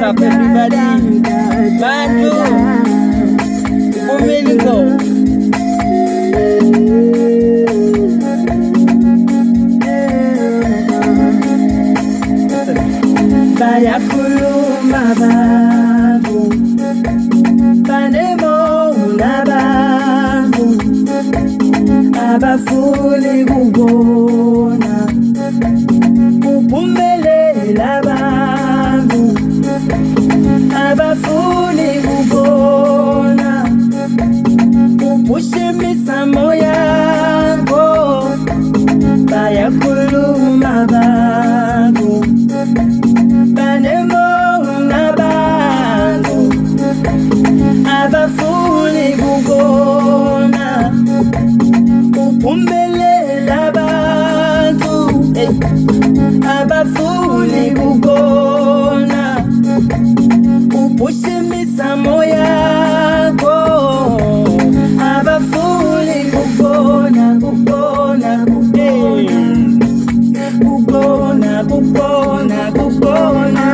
up, everybody? Bantu, Umelingo. Bayakuluma bantu, banemo nabantu, abafuli kubona, uphumelela bantu, abafuli kubona, upushimisa moya yakho, bayakuluma bantu, banemo nabantu, abafuli kubona, uphumelela bantu, abafuli kubona, upushimisa moya yakho, abafuli kubona, kubona, kubona, kubona, kubona,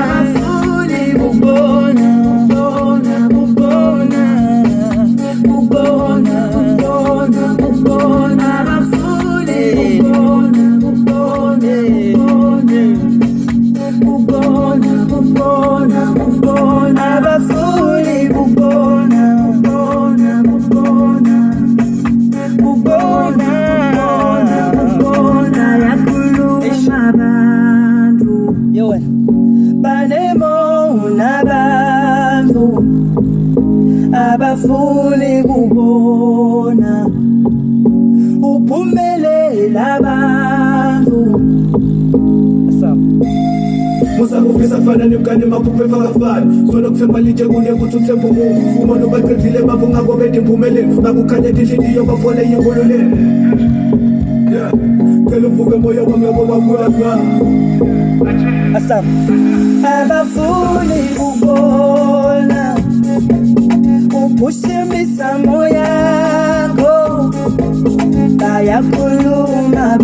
abafuli kubona, kubona, kubona, kubona, kubona, abafuli kubona, kubona, kubona, kubona, abafuli kubona, kubona, kubona, yakuluma bantu, banemo nabantu, abafuli kubona, uphumelela bantu. Musakufisa fana nemkani makuphefa kafani sona kuthemba litshe kune kuthi uthemba umuntu uma nobaqedile babo ngako bede impumelelo bakukhanya inhliziyo bafole inkululeko phela uvuke moya wami wabuya Asam abafuli kubona upushimisa moya yakho bayakuluma